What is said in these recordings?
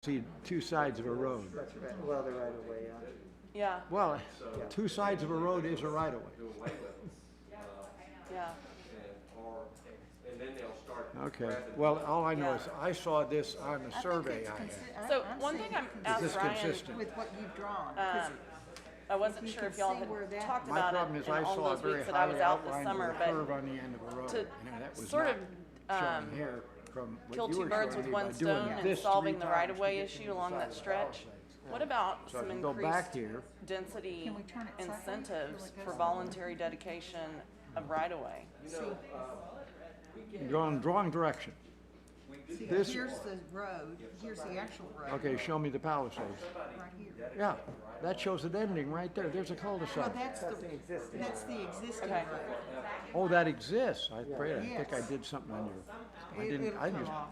see two sides of a road. That's right. Well, the right of way, Yeah, Well, two sides of a road is a right of way. yeah. And then they'll start. Okay, well, all I know is I saw this on the survey I had. So one thing I'm Is asked this Ryan, consistent? with what you've drawn. 'cause I wasn't you sure can if y'all see where had that- talked My about problem it is in I all saw a those very weeks that I was highly out this outlined summer, with a curve but on the end of a road. to and that was sort not of shown here from what kill you two were birds showing with me one by doing stone and this solving three the times to right-of-way get to issue the along side that of the stretch, Palisades. what about So some if you go back increased here, density Can we turn it sideways? incentives Will it go for sideways? voluntary dedication of right-of-way? you're on the wrong direction. See, This- here's the road, here's the actual road. Okay, show me the Palisades. Right here. Yeah, that shows it ending right there. There's a Well, cul-de-sac. that's the existing Okay. road. Oh, that exists. I think I Yes. did something on your, I It'll didn't, I come just, off.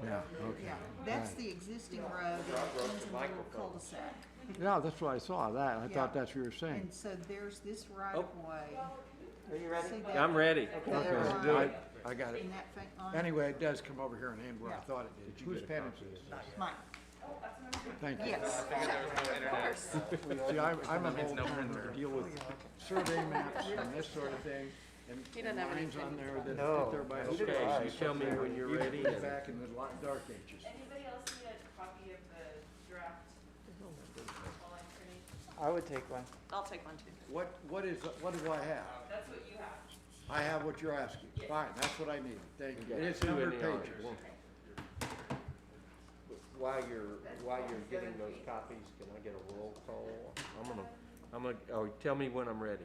yeah, okay. Yeah, that's the existing road and it ends in a little cul-de-sac. Yeah, that's what I saw, that. I Yeah. thought that's what you were saying. And so there's this right of way. Are you ready? See that? I'm ready. There Okay, line I got it. in that line? Anyway, it does come over here and end where I Yeah. thought it did. Whose pen is this? Mine, Thank you. yes. See, I'm an old man to deal with survey maps and this sort of thing, and He doesn't have lines on anything. there that No. fit there by a Okay, you tell me when you're ready. Even and- back in the dark ages. Anybody else need a copy of the draft? I would take one. I'll take one too. What do I have? That's what you have. I have what you're asking. Fine, that's what I need. Thank you. got It's two in 100 the audience. pages. While you're getting those copies, can I get a roll call? Tell me when I'm ready.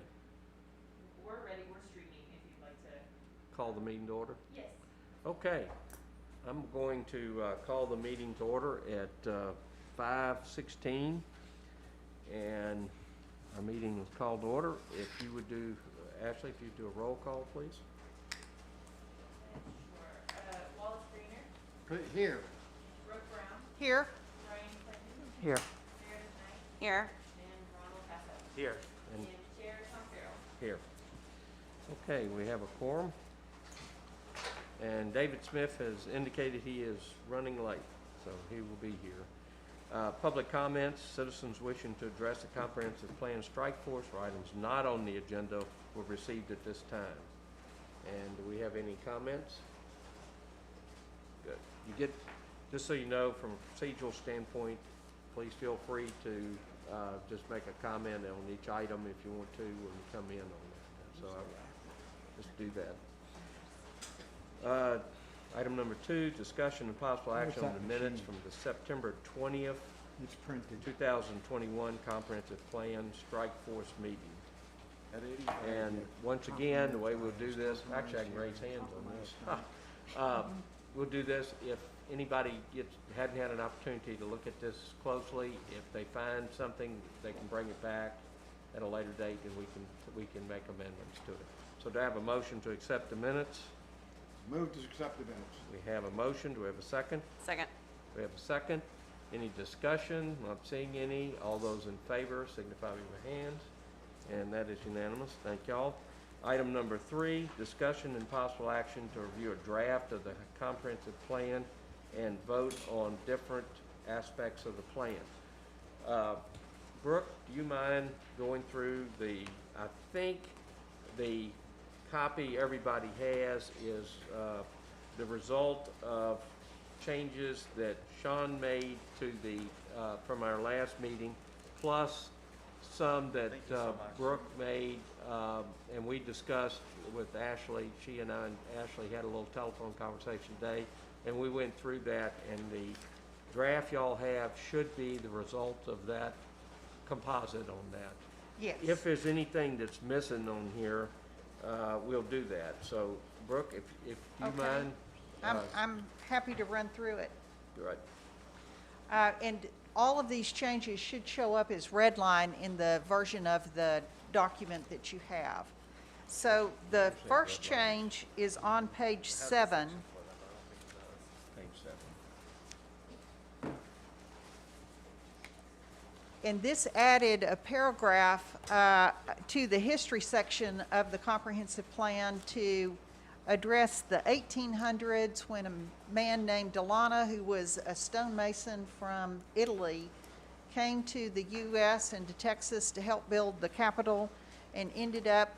We're ready, we're streaming if you'd like to. Call the meeting to order? Yes. Okay, I'm going to call the meeting to order at 5:16, and our meeting is called to order. If you would do, Ashley, if you'd do a roll call, please. Sure. Wallace Greener, Put it here. Brooke Brown, Here, Brian Clinton, Here. Meredith Knight, here. and Ronald Hassett. Here. And And Chair Tom Farrell. here. Okay, we have a quorum. And David Smith has indicated he is running late, so he will be here. Public comments, citizens wishing to address the comprehensive plan strike force or items not on the agenda were received at this time. And do we have any comments? Good. You get, just so you know, from a procedural standpoint, please feel free to just make a comment on each item if you want to when you come in on that. So just do that. Item number 2, discussion and possible action on the minutes from the September 20th, It's printed. 2021 Comprehensive Plan Strike Force meeting. At 80. And once again, the way we'll do this, actually I can raise hands on this. We'll do this if anybody hadn't had an opportunity to look at this closely. If they find something, they can bring it back at a later date and we can make amendments to it. So do I have a motion to accept the minutes? Move to accept the minutes. We have a motion. Do we have a second? Second. We have a second. Any discussion? Not seeing any. All those in favor signify with your hands. And that is unanimous. Thank y'all. Item number 3, discussion and possible action to review a draft of the comprehensive plan and vote on different aspects of the plan. Brooke, do you mind going through I think the copy everybody has is the result of changes that Sean made to the, from our last meeting, plus some that Brooke made, and we discussed with Ashley. She and I and Ashley had a little telephone conversation today, and we went through that, and the draft y'all have should be the result of that composite on that. Yes. If there's anything that's missing on here, we'll do that. So, Brooke, if you Okay. mind. I'm happy to run through it. Right. And all of these changes should show up as red line in the version of the document that you have. So the first change is on page 7. Page 7. And this added a paragraph to the history section of the comprehensive plan to address the 1800s when a man named Delana, who was a stonemason from Italy, came to the U.S. and to Texas to help build the Capitol, and ended up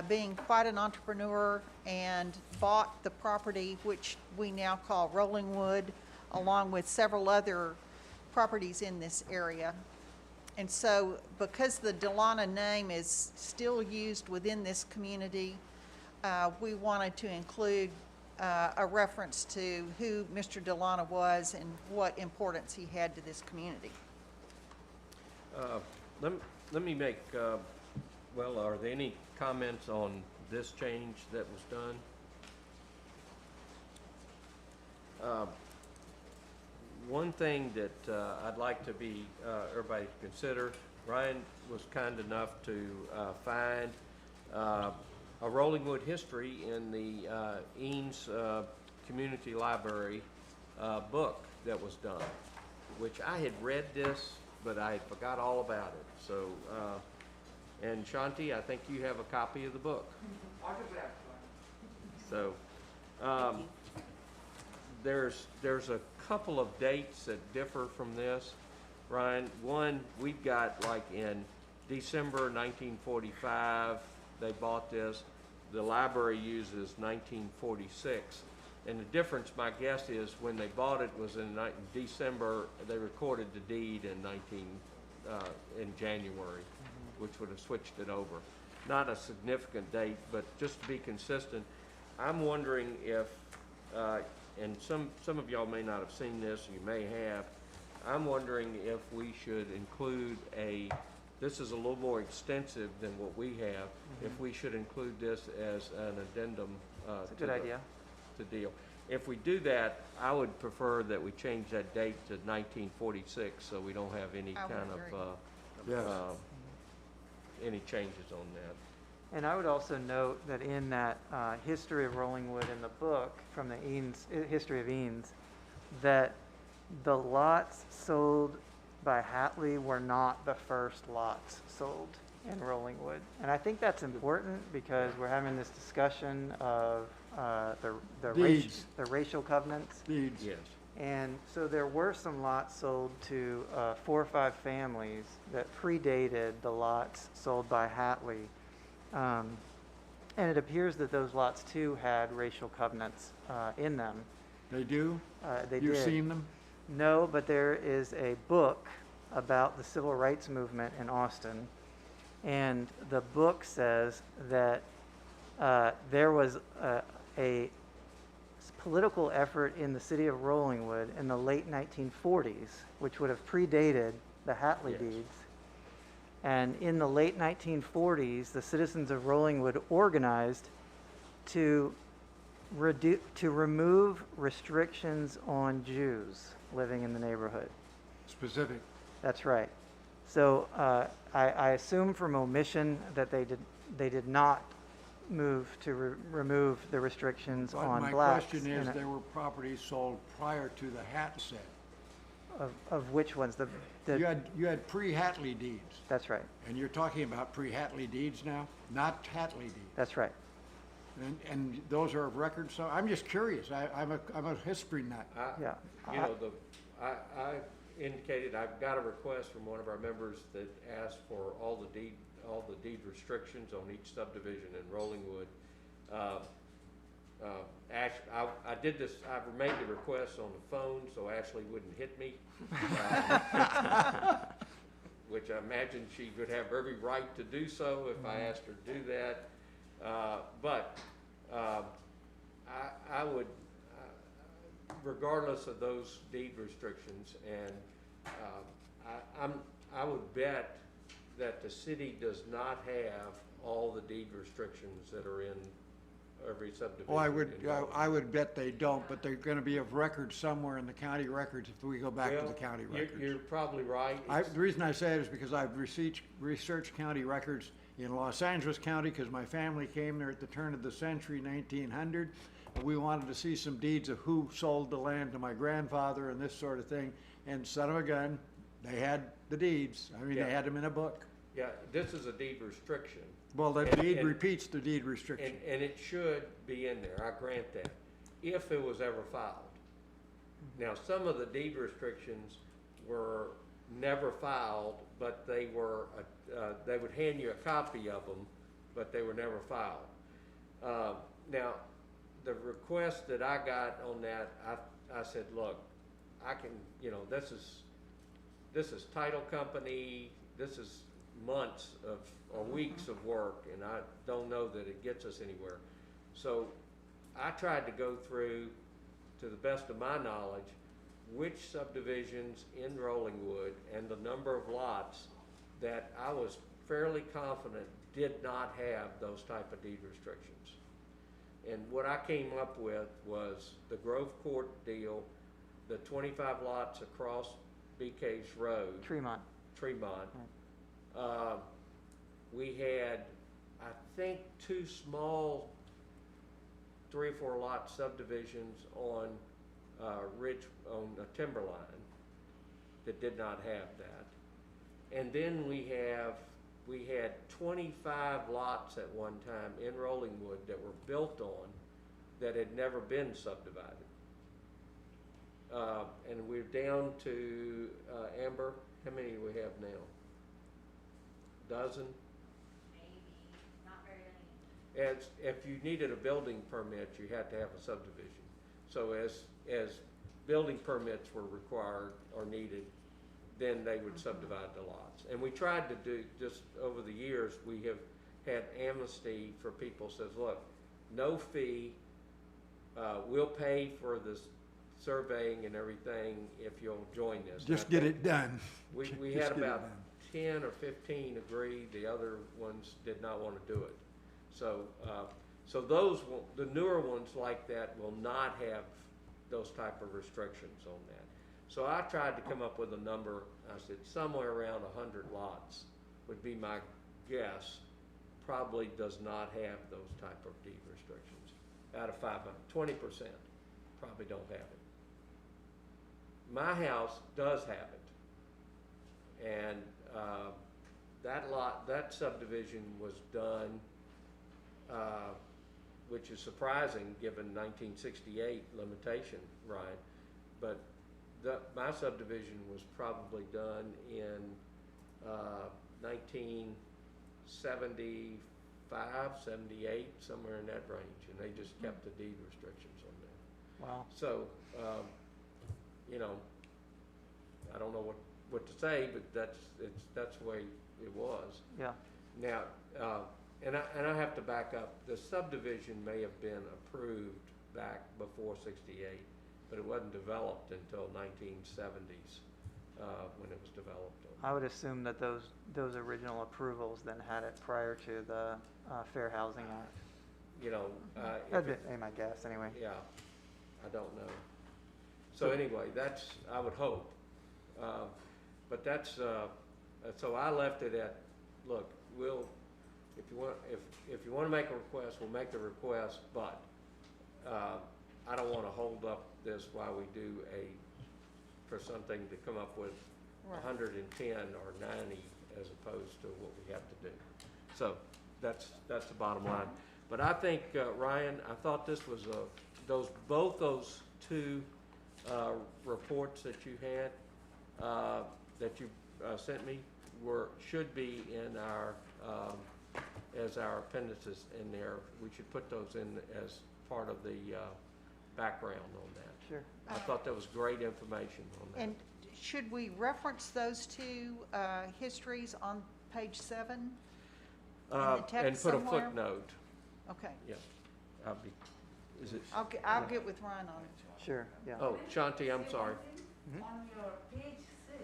being quite an entrepreneur and bought the property which we now call Rolling Wood, along with several other properties in this area. And so because the Delana name is still used within this community, we wanted to include a reference to who Mr. Delana was and what importance he had to this community. Let me make, well, are there any comments on this change that was done? One thing that I'd like to be, everybody to consider, Ryan was kind enough to find a Rolling Wood history in the Eanes Community Library book that was done, which I had read this, but I forgot all about it. So, and Shanti, I think you have a copy of the book. So, there's a couple of dates that differ from this, Ryan. One, we've got like in December 1945, they bought this. The library uses 1946. And the difference, my guess is, when they bought it was in December. They recorded the deed in January, which would have switched it over. Not a significant date, but just to be consistent, I'm wondering if, and some of y'all may not have seen this, you may have. I'm wondering if we should include this is a little more extensive than what we have. If we should include this as an addendum. That's a good idea. To deal. If we do that, I would prefer that we change that date to 1946, so we don't have any I would kind agree. of any changes on that. And I would also note that in that history of Rolling Wood in the book from the history of Eanes, that the lots sold by Hatley were not the first lots sold in Rolling Wood. And I think that's important because we're having this discussion of Deeds. the racial covenants. Deeds. Yes. And so there were some lots sold to 4 or 5 families that predated the lots sold by Hatley. And it appears that those lots too had racial covenants in them. They do? They You've did. seen them? No, but there is a book about the civil rights movement in Austin. And the book says that there was a political effort in the city of Rolling Wood in the late 1940s, which would have predated the Hatley Yes. deeds. And in the late 1940s, the citizens of Rolling Wood organized to remove restrictions on Jews living in the neighborhood. Specific. That's right. So I assume from omission that they did not move to remove the restrictions But on my blacks. question is, in there were properties sold prior to the Hat set. of which ones? You had pre-Hatley deeds, That's right. and you're talking about pre-Hatley deeds now, not Hatley deeds. That's right. And those are of record, so I'm just curious. I'm a history nut. Yeah. You know, I indicated, I've got a request from one of our members that asked for all the deed restrictions on each subdivision in Rolling Wood. I did this, I've made the request on the phone so Ashley wouldn't hit me. Which I imagine she would have every right to do so if I asked her to do that. But I would, regardless of those deed restrictions, and I would bet that the city does not have all the deed restrictions that are in every subdivision. Well, in I would bet they don't, but they're gonna be of record somewhere in the county records if we go back to Well, the county You're records. probably right. The reason I say it is because I've researched county records in Los Angeles County, because my family came there at the turn of the century, 1900. And we wanted to see some deeds of who sold the land to my grandfather and this sort of thing. And son of a gun, they had the deeds. I mean, Yeah. they had them in a book. Yeah, this is a deed restriction. Well, the And- deed and- repeats the deed restriction. And it should be in there, I grant that, if it was ever filed. Now, some of the deed restrictions were never filed, but they were, they would hand you a copy of them, but they were never filed. Now, the request that I got on that, I said, look, I can, you know, this is title company, this is months of, or weeks of work, and I don't know that it gets us anywhere. So I tried to go through, to the best of my knowledge, which subdivisions in Rollingwood and the number of lots that I was fairly confident did not have those type of deed restrictions. And what I came up with was the Grove Court deal, the 25 lots across BK's Road, Tremont. Tremont. We had, I think, 2 small 3 or 4 lot subdivisions on on a timberline that did not have that. And then we had 25 lots at one time in Rollingwood that were built on that had never been subdivided. And we're down to, Amber, how many do we have now? Dozen? Maybe, not very many. As, if you needed a building permit, you had to have a subdivision. So as building permits were required or needed, then they would subdivide the lots. And we tried to do, just over the years, we have had amnesty for people says, look, no fee, we'll pay for this surveying and everything if you'll join this. Just And I get think it done. We Just had get it about done. 10 or 15 agree, the other ones did not want to do it. So, so those, the newer ones like that will not have those type of restrictions on that. So I tried to come up with a number, I said somewhere around 100 lots would be my guess, probably does not have those type of deed restrictions. Out of 500, 20% probably don't have it. My house does have it. And that subdivision was done, which is surprising given 1968 limitation, Ryan. But my subdivision was probably done in 1975, 78, somewhere in that range, and they just kept the deed restrictions on there. Wow. So, you know, I don't know what to say, but that's the way it was. Yeah. Now, and I have to back up. The subdivision may have been approved back before '68, but it wasn't developed until 1970s when it was developed. I would assume that those original approvals then had it prior to the Fair Housing Act. You know, That'd be my guess, anyway. yeah, I don't know. So anyway, that's, I would hope. But that's, so I left it at, look, we'll, if you want to make a request, we'll make the request, but I don't want to hold up this while we do for something to come up with Right. 110 or 90 as opposed to what we have to do. So that's the bottom line. But I think, Ryan, I thought this was both those 2 reports that you had, that you sent me, should be in our, as our appendices in there. We should put those in as part of the background on that. Sure. I thought that was great information on that. And should we reference those 2 histories on page 7? the text And put a somewhere? footnote, Okay, yeah. Is it, I'll get with Ryan on it. Sure, yeah. oh, Shanti, I'm sorry. Mhm. On your page 6,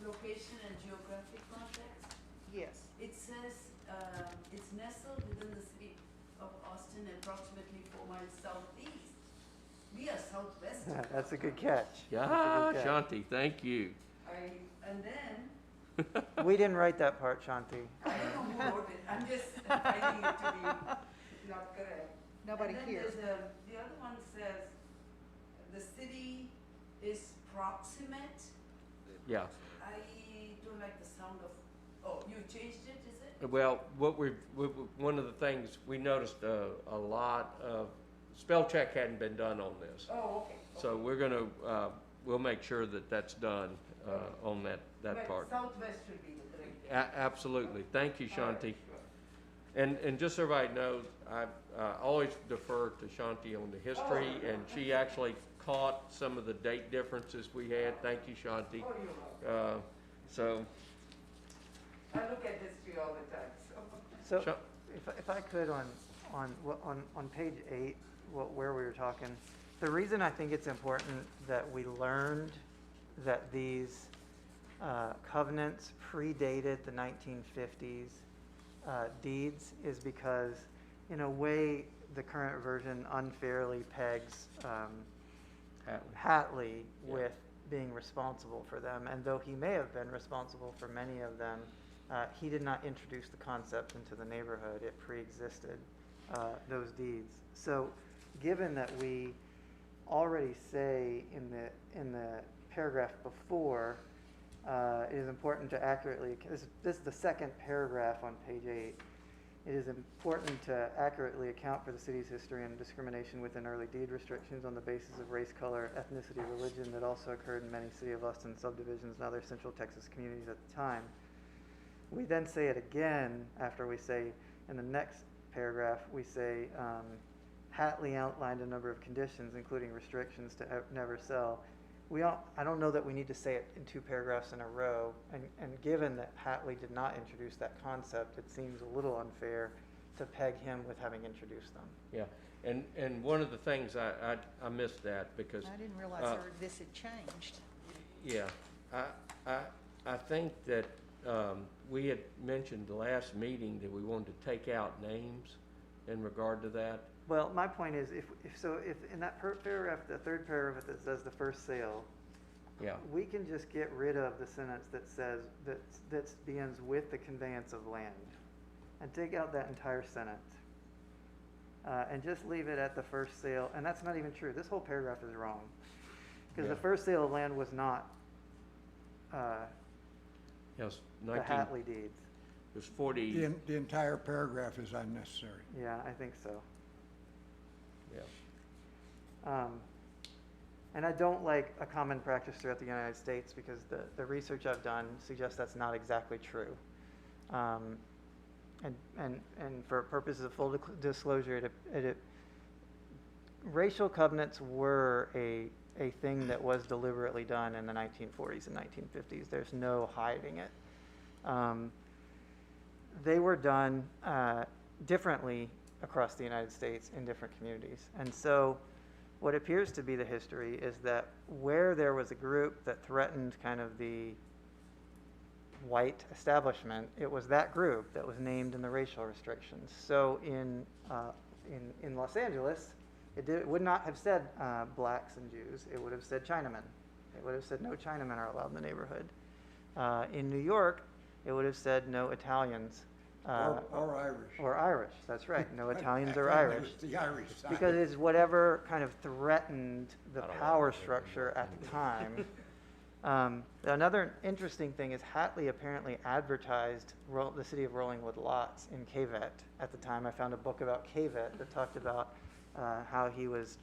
location and geographic context, Yes. it says it's nestled within the city of Austin, approximately 4 miles southeast. We are southwest. That's a good catch. Yeah, That's a good catch. Shanti, thank you. And then, We didn't write that part, Shanti. I don't know who wrote it, I'm just finding it to be not correct. Nobody And then here. the other one says, the city is proximate. Yeah, I don't like the sound of Oh, you changed it, is it? Well, one of the things, we noticed a lot of, spell check hadn't been done on this. Oh, okay. So we're gonna, we'll make sure that that's done on that part. But southwest should be the correct. Absolutely. Thank you, All right, Shanti. sure. And just so everybody knows, I always defer to Shanti on the history, and she actually caught some of the date differences we had. Thank you, Shanti. Oh, you're welcome. So, I look at history all the time, so. So, if I could, on page 8, where we were talking, the reason I think it's important that we learned that these covenants predated the 1950s deeds is because, in a way, the current version unfairly pegs Hatley Yeah. with being responsible for them. And though he may have been responsible for many of them, he did not introduce the concept into the neighborhood. It pre-existed those deeds. So given that we already say in the paragraph before, it is important to accurately, this is the second paragraph on page 8. It is important to accurately account for the city's history and discrimination within early deed restrictions on the basis of race, color, ethnicity, religion that also occurred in many City of Austin subdivisions and other Central Texas communities at the time. We then say it again after we say, in the next paragraph, we say, Hatley outlined a number of conditions, including restrictions to never sell. I don't know that we need to say it in 2 paragraphs in a row, and given that Hatley did not introduce that concept, it seems a little unfair to peg him with having introduced them. yeah. And one of the things I missed that because. I didn't realize this had changed. Yeah, I think that we had mentioned the last meeting that we wanted to take out names in regard to that. Well, my point is, if in that paragraph, the 3rd paragraph that says the first sale, Yeah, we can just get rid of the sentence that says, that begins with the conveyance of land, and take out that entire sentence. And just leave it at the first sale, and that's not even true. This whole paragraph is wrong. Because Yeah. the first sale of land was not yes, the 19, Hatley deeds. it was 40, The entire paragraph is unnecessary. Yeah, I think so. yeah. And I don't like a common practice throughout the United States because the research I've done suggests that's not exactly true. And for purposes of full disclosure, racial covenants were a thing that was deliberately done in the 1940s and 1950s. There's no hiding it. They were done differently across the United States in different communities. And so what appears to be the history is that where there was a group that threatened kind of the white establishment, it was that group that was named in the racial restrictions. So in Los Angeles, it would not have said blacks and Jews. It would have said Chinamen. It would have said no Chinamen are allowed in the neighborhood. In New York, it would have said no Italians. Or Irish. Or Irish, that's right. No Italians or I thought it Irish. was the Irish side. Because it's whatever kind of threatened the I don't power like that. structure at the time. Another interesting thing is Hatley apparently advertised the city of Rollingwood lots in Cavet at the time. I found a book about Cavet that talked about how he was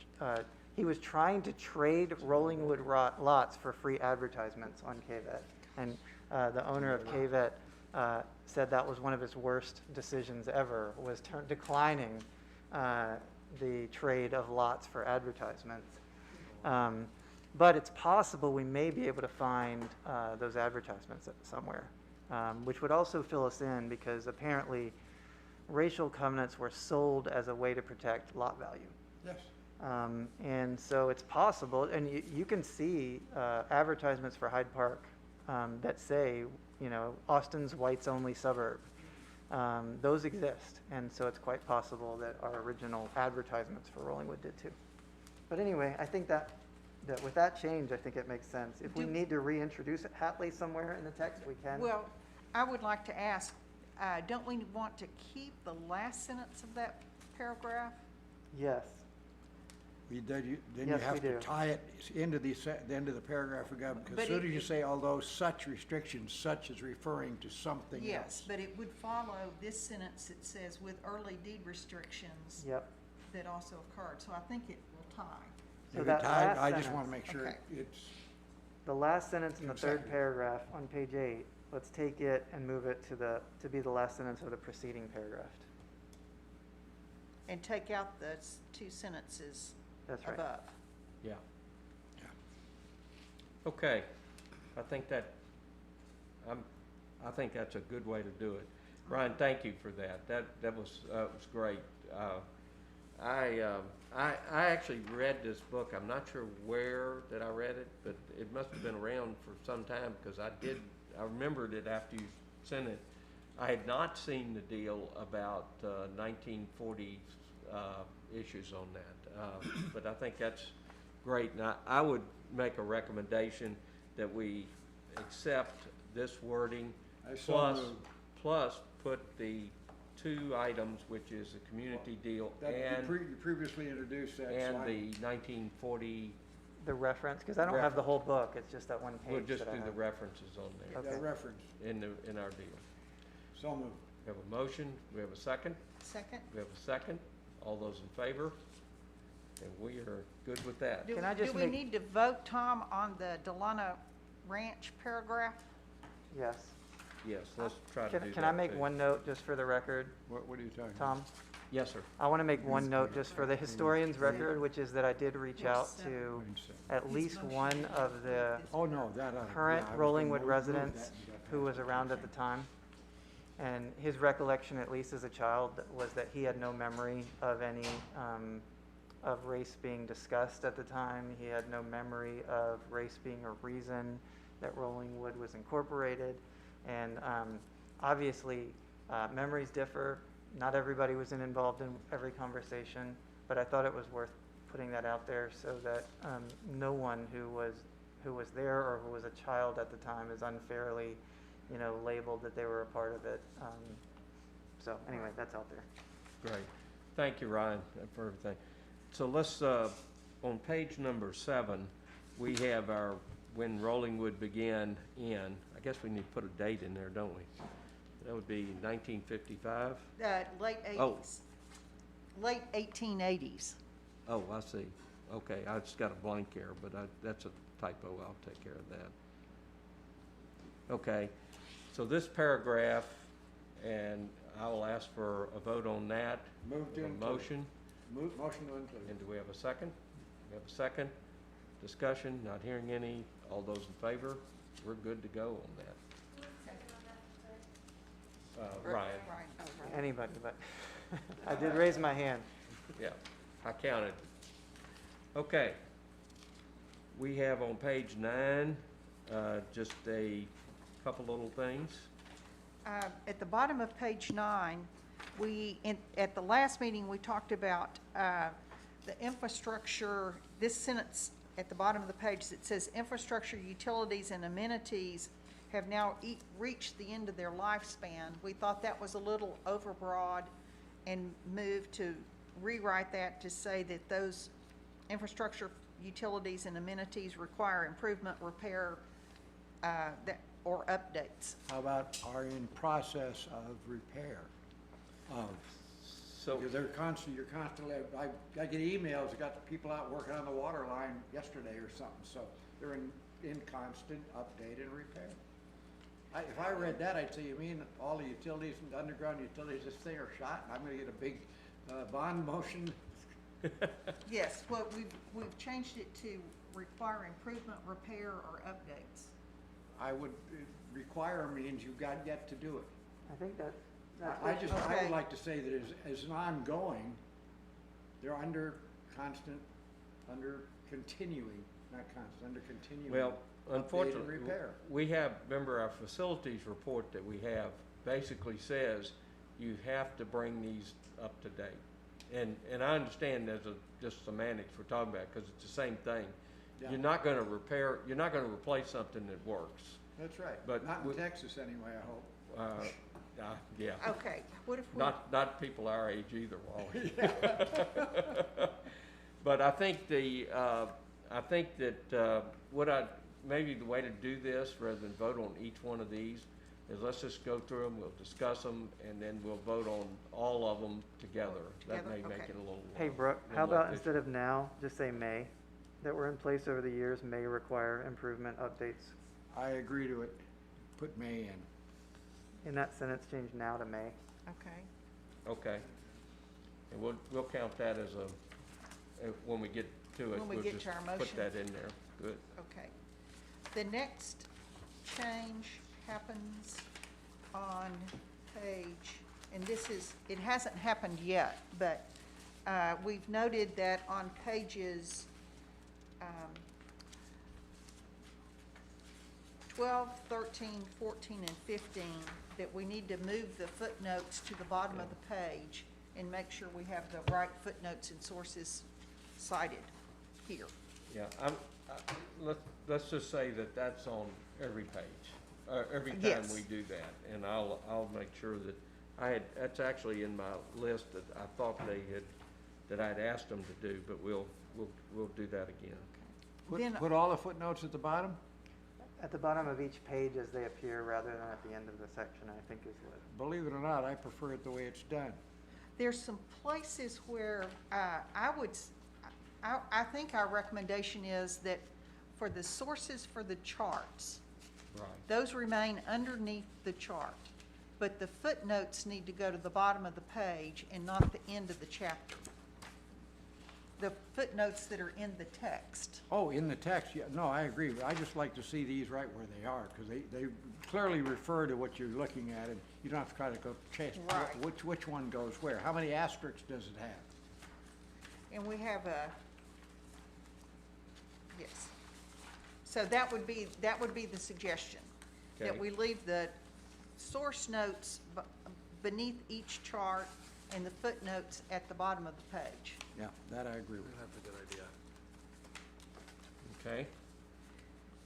trying to trade Rollingwood lots for free advertisements on Cavet. And the owner of Cavet said that was one of his worst decisions ever, was declining the trade of lots for advertisements. But it's possible we may be able to find those advertisements somewhere, which would also fill us in because apparently racial covenants were sold as a way to protect lot value. Yes. And so it's possible, and you can see advertisements for Hyde Park that say, Austin's whites only suburb. Those exist, and so it's quite possible that our original advertisements for Rollingwood did too. But anyway, I think that with that change, I think it makes sense. If we need to reintroduce Hatley somewhere in the text, we can. Well, I would like to ask, don't we want to keep the last sentence of that paragraph? Yes. Then you Yes, we have to do. tie it into the end of the paragraph again, because But as soon it- as you say, although such restrictions, such is referring to something else. Yes, but it would follow this sentence that says with early deed restrictions Yep. that also occurred, so I think it will tie. So If it that tied, last I just want to sentence- make sure Okay. it's, The last sentence in the third Consecutive. paragraph on page 8, let's take it and move it to be the last sentence of the preceding paragraph. And take out the two sentences That's right. above. Yeah. Yeah. Okay, I think that, I think that's a good way to do it. Ryan, thank you for that. That was great. I actually read this book. I'm not sure where that I read it, but it must have been around for some time, because I remembered it after you sent it. I had not seen the deal about 1940 issues on that, but I think that's great. And I would make a recommendation that we accept this wording, I so moved. plus put the two items, which is the community deal That, and you previously introduced that, so and I- the 1940, The reference, because I don't have the whole book, it's just that one page we'll just that I do the have. references on there Okay. that reference, in our deal. so moved. We have a motion, we have a second, Second? we have a second. All those in favor? And we are good with that. Do Can I just we make- need to vote, Tom, on the Delano Ranch paragraph? Yes. Yes, let's try to do that. Can I make too. one note just for the record, What are you talking about? Tom? Yes, sir. I want to make one note just for the historian's record, which is that I did reach out to at least one of the Oh, no, that, current yeah, I was Rollingwood gonna move residents that and you got who that. was around at the time. And his recollection, at least as a child, was that he had no memory of any, of race being discussed at the time. He had no memory of race being a reason that Rollingwood was incorporated. And obviously, memories differ. Not everybody was involved in every conversation, but I thought it was worth putting that out there so that no one who was there or who was a child at the time is unfairly, labeled that they were a part of it. So anyway, that's out there. Great. Thank you, Ryan, for everything. So let's, on page number 7, we have our, when Rollingwood began in, I guess we need to put a date in there, don't we? That would be 1955? Late Oh. 80s. Late 1880s. Oh, I see. Okay, I just got a blank here, but that's a typo. I'll take care of that. Okay, so this paragraph, and I will ask for a vote on that. Moved We have into- a motion, Motion to include. and do we have a second? We have a second. Discussion, not hearing any. All those in favor? We're good to go on that. Ryan, Oh, right. Anybody, but I did raise my hand. yeah, I counted. Okay. We have on page 9, just a couple little things. At the bottom of page 9, at the last meeting, we talked about the infrastructure, this sentence at the bottom of the page that says infrastructure, utilities, and amenities have now reached the end of their lifespan. We thought that was a little overbroad and moved to rewrite that to say that those infrastructure, utilities, and amenities require improvement, repair, or updates. How about are in process of repair? So, Because you're constantly, I get emails, I got the people out working on the water line yesterday or something, so they're in constant update and repair. If I read that, I'd say, you mean all the utilities and underground utilities, this thing are shot, and I'm gonna get a big, bond motion? Yes, well, we've changed it to require improvement, repair, or updates. I would, require means you've got yet to do it. I think that, that's I what- just, I Okay. would like to say that as an ongoing, they're under constant, under continuing, not constant, under continuing. well, update and unfortunately, repair. we have, remember our facilities report that we have basically says you have to bring these up to date. And I understand there's just semantics we're talking about, because it's the same thing. Yeah. You're not gonna replace something that works. That's right, But not in we- Texas anyway, I hope. Yeah. Okay, what if we? Not people our age either, Wally. But I think maybe the way to do this, rather than vote on each one of these, is let's just go through them, we'll discuss them, and then we'll vote on all of them together. That Together? may make Okay. it a little. Hey Brooke, how little about efficient. instead of now, just say may, that were in place over the years may require improvement, updates. I agree to it. Put May in. In that sentence, change now to may. Okay. Okay. And we'll count that as when we get to it. When we we'll get just to our Put motion. that in there. Good. Okay. The next change happens on page, and it hasn't happened yet, but we've noted that on pages 12, 13, 14, and 15, that we need to move the footnotes to the bottom of the page and make sure we have the right footnotes and sources cited here. Yeah, let's just say that that's on every page, every time Yes. we do that. And I'll make sure that that's actually in my list that I thought that I'd asked them to do, but we'll do that again. Then- Put all the footnotes at the bottom? At the bottom of each page as they appear rather than at the end of the section, I think is what. Believe it or not, I prefer it the way it's done. There's some places where I think our recommendation is that for the sources for the charts, Right. those remain underneath the chart, but the footnotes need to go to the bottom of the page and not the end of the chapter. The footnotes that are in the text. Oh, in the text, yeah, no, I agree, but I just like to see these right where they are, because they clearly refer to what you're looking at, and you don't have to try to go chase Right. which one goes where. How many asterisks does it have? And we have yes. So that would be the suggestion, that Okay. we leave the source notes beneath each chart and the footnotes at the bottom of the page. Yeah, that I agree with. That's a good idea. Okay,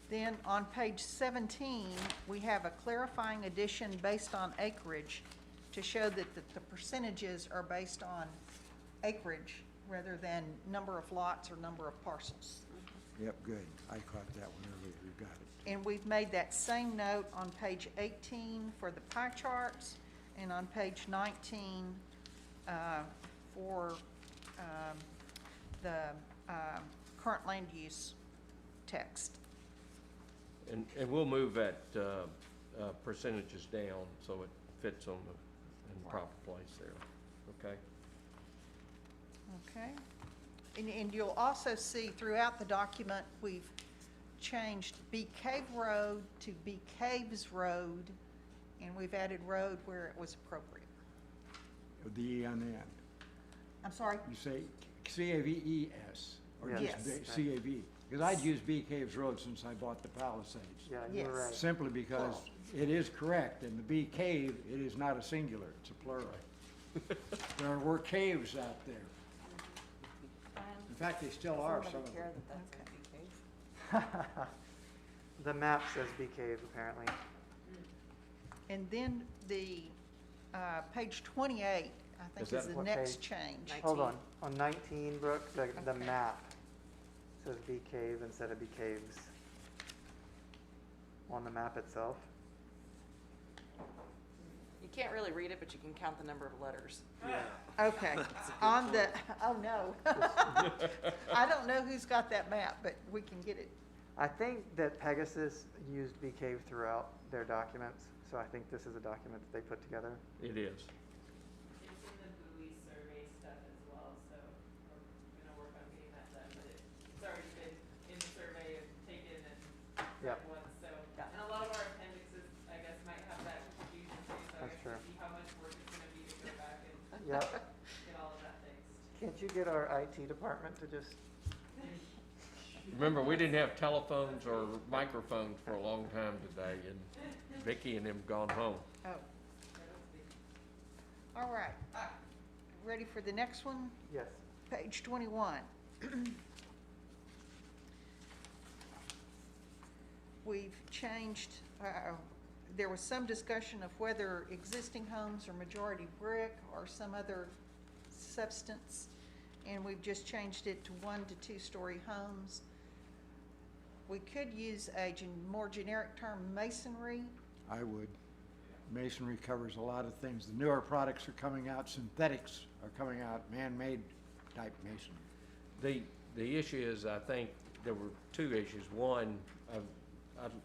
Then on page 17, we have a clarifying addition based on acreage to show that the percentages are based on acreage rather than number of lots or number of parcels. Yep, good. I caught that one earlier. You got it. And we've made that same note on page 18 for the pie charts and on page 19 for the current land use text. and we'll move that percentages down so it fits in the proper place there. Okay? Okay. And you'll also see throughout the document, we've changed Bee Cave Road to Bee Caves Road, and we've added road where it was appropriate. With the E on the end. I'm sorry? You say C-A-V-E-S, or just Yes. C-A-V? Because I'd used Bee Caves Road since I bought the Palisades. Yeah, you're Yes. right. Simply because it is correct, in the Bee Cave, it is not a singular, it's a plural. There were caves out there. In fact, they still are, some of them. The map says Bee Cave apparently. And then the, page 28, I think Is that is the what next page? change. Hold on 19, Brooke, the Okay. map says Bee Cave instead of Bee Caves. On the map itself. You can't really read it, but you can count the number of letters. Okay, on the, oh no. I don't know who's got that map, but we can get it. I think that Pegasus used Bee Cave throughout their documents, so I think this is a document that they put together. It is. It's in the buoy survey stuff as well, so we're gonna work on getting that done, but it's already been in the survey and taken and Yep. read once, so. And a lot of our appendixes, I guess, might have that confusion too, so I That's guess true. we'll see how much work it's gonna be to go back and Yep. get all of that fixed. Can't you get our IT department to just, Remember, we didn't have telephones or microphones for a long time today, and Vicki and them gone home. Oh. All right. Ready for the next one? yes. Page 21. We've changed, there was some discussion of whether existing homes are majority brick or some other substance. and we've just changed it to 1 to 2-story homes. We could use a more generic term, masonry. I would. Masonry covers a lot of things. The newer products are coming out, synthetics are coming out, man-made type masonry. The issue is, I think there were two issues. One,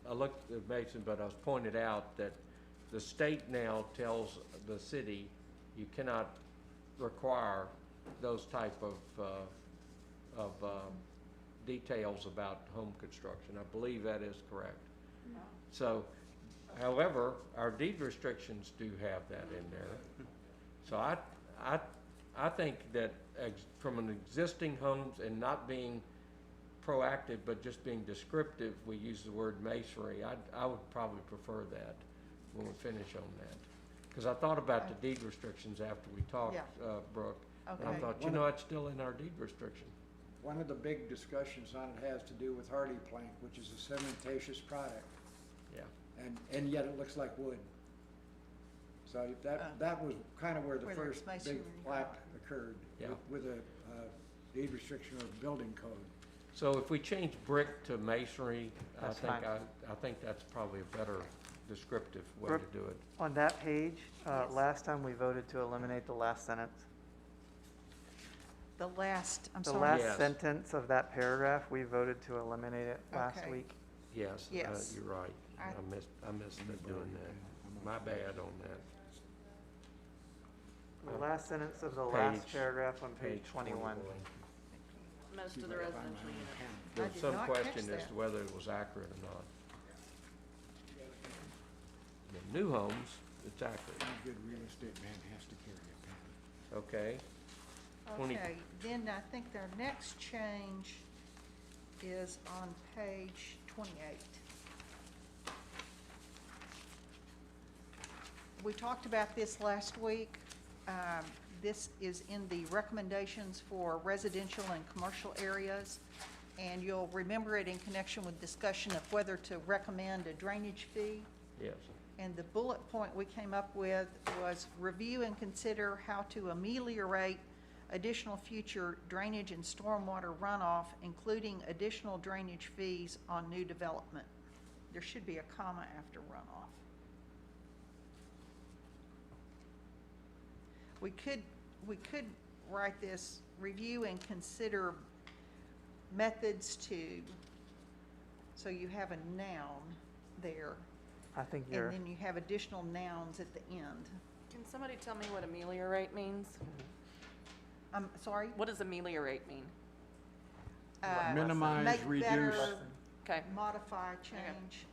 I looked at Mason, but I was pointed out that the state now tells the city you cannot require those type of details about home construction. I believe that is correct. So, however, our deed restrictions do have that in there. So I think that from an existing homes and not being proactive, but just being descriptive, we use the word masonry. I would probably prefer that when we finish on that. Because I thought about the deed restrictions after we talked, Yeah. Brooke. And I Okay. thought, you know, it's still in our deed restriction. One of the big discussions on it has to do with hardy plank, which is a cementatious product, Yeah. and yet it looks like wood. So that was kind of where the Where there's first big masonry. flap occurred Yeah. with a deed restriction of building code. So if we change brick to masonry, That's fine. I think that's probably a better descriptive way Brooke? to do it. On that page, Yes. last time we voted to eliminate the last sentence. The last, I'm The sorry. last Yes. sentence of that paragraph, we voted to eliminate it last Okay. week. Yes, Yes. you're right. I- I missed it doing that. My bad on that. The last sentence of the last Page- paragraph on page 21. Most See of if the I can find residential my own units. pen. There I was did some not catch question as that. to whether it was accurate or not. The new homes, it's accurate, Any good real estate man has to carry a pen. okay? 20 Okay, then I think their next change is on page 28. We talked about this last week. This is in the recommendations for residential and commercial areas. And you'll remember it in connection with discussion of whether to recommend a drainage fee. Yes, And the bullet point we came up with was review and consider how to ameliorate additional future drainage and stormwater runoff, including additional drainage fees on new development. There should be a comma after runoff. We could write this, review and consider methods to, so you have a noun there. I think And you're, then you have additional nouns at the end. Can somebody tell me what ameliorate means? I'm sorry? What does ameliorate mean? Minimize, Make reduce. better, Okay. modify, change.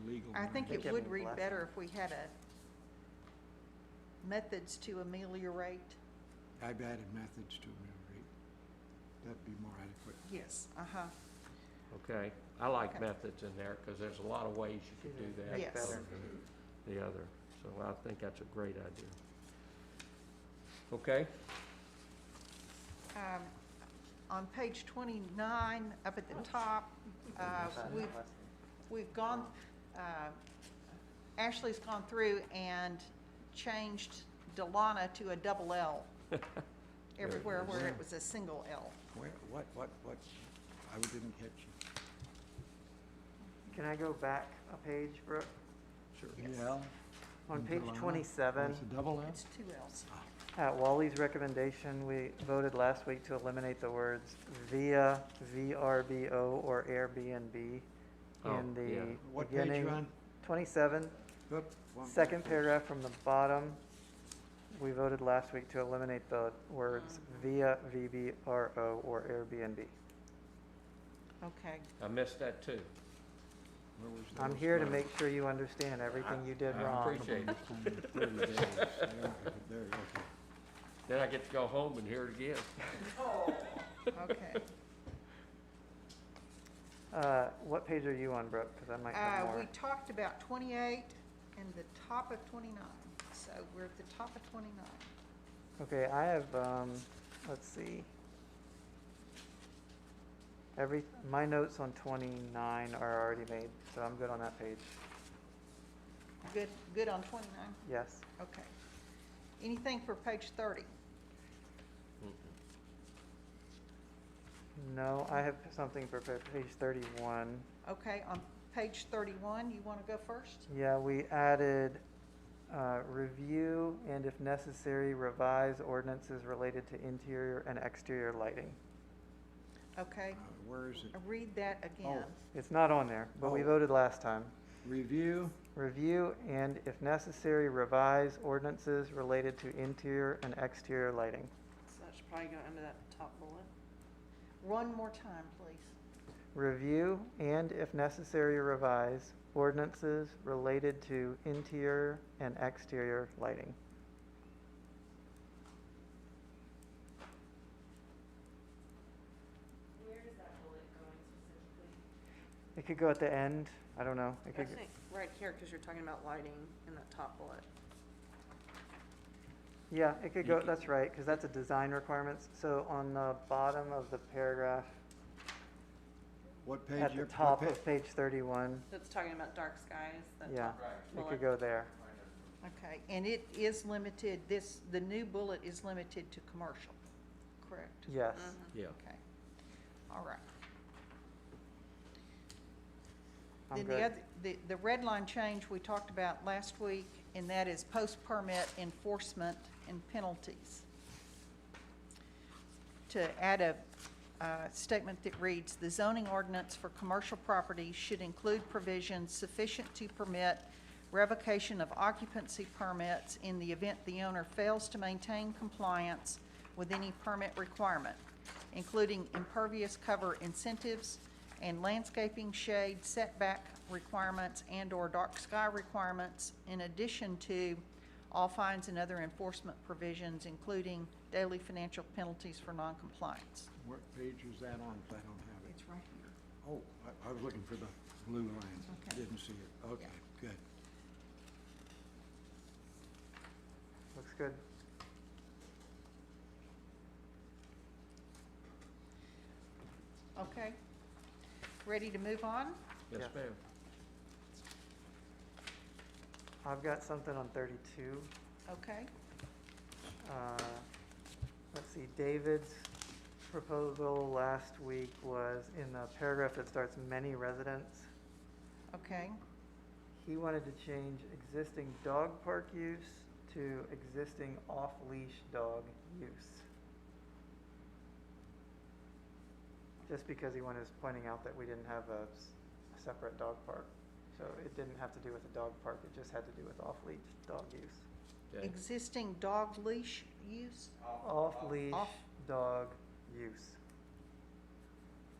Legal. I think Make it it would read less. better if we had a methods to ameliorate. I've added methods to ameliorate. That'd be more adequate. Yes, uh-huh. okay. I like Okay. methods in there, because there's a lot of ways you could do that. Yes. or The other, so I think that's a great idea. Okay, On page 29, up at the top, we've gone, Ashley's gone through and changed Delana to a double L everywhere where it was a single L. Where, what, I didn't catch you. can I go back a page, Brooke? Sure. Yes. Yeah. On page Delano? 27, It's a double L? It's 2 Ls. at Wally's recommendation, we voted last week to eliminate the words via, VRBO, or Airbnb Oh, in the yeah. What page beginning. you on? 27, Oop, one- second paragraph from the bottom. We voted last week to eliminate the words via, VBRO, or Airbnb. Okay. I missed that too. Where was I'm those? here to make sure you understand everything you did I wrong. appreciate it. 30 days. I don't have it there, okay. Then I get to go home and hear it again. Okay. What page are you on, Brooke? Because I might have We more. talked about 28 and the top of 29, so we're at the top of 29. Okay, I have, let's see. My notes on 29 are already made, so I'm good on that page. Good on 29? Yes. Okay. Anything for page 30? No, I have something for page 31. Okay, on page 31, you want to go first? Yeah, we added review and if necessary, revise ordinances related to interior and exterior lighting. Okay, Where is it? read that again. It's not on there, but we Oh. voted last time. Review, Review and if necessary, revise ordinances related to interior and exterior lighting. So that should probably go under that top bullet. One more time, please. Review and if necessary, revise ordinances related to interior and exterior lighting. Where is that bullet going specifically? It could go at the end. I don't know. It I could, think right here, because you're talking about lighting in that top bullet. yeah, it could go, that's right, because that's a design requirements. So on the bottom of the paragraph, what page? at the what top pa- of page 31, That's talking about dark skies, that yeah, top it bullet. could go there. Okay, and it is limited, the new bullet is limited to commercial, correct? Yes. Mhm. Yeah. Okay, all right. I'm Then good. the other, the red line change we talked about last week, and that is post-permit enforcement and penalties. To add a statement that reads, "The zoning ordinance for commercial properties should include provisions sufficient to permit revocation of occupancy permits in the event the owner fails to maintain compliance with any permit requirement, including impervious cover incentives and landscaping, shade, setback requirements, and/or dark sky requirements, in addition to all fines and other enforcement provisions, including daily financial penalties for noncompliance." What page is that on, if I don't have it? It's right here. Oh, I was looking for the blue line. Okay. Didn't see it. Okay, good. Looks good. Okay. Ready to move on? Yes, Yeah. ma'am. I've got something on 32. Okay. Let's see, David's proposal last week was in the paragraph that starts many residents. Okay. He wanted to change existing dog park use to existing off-leash dog use. Just because he was pointing out that we didn't have a separate dog park. So it didn't have to do with the dog park, it just had to do with off-leash dog use. Okay. Existing dog leash use? Off-leash Off. dog use.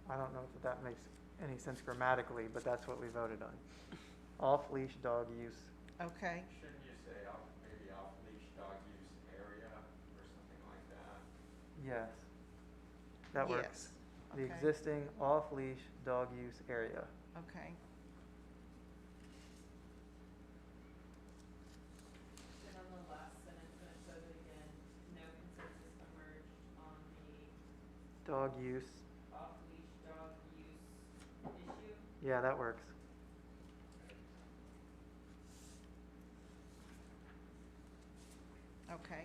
I don't know if that makes any sense grammatically, but that's what we voted on. Off-leash dog use. Okay. Shouldn't you say maybe off-leash dog use area or something like that? Yes. That works. Yes. The Okay. existing off-leash dog use area. Okay. And on the last sentence, when it says it again, no consensus emerged on the Dog use. off-leash dog use issue. Yeah, that works. Okay.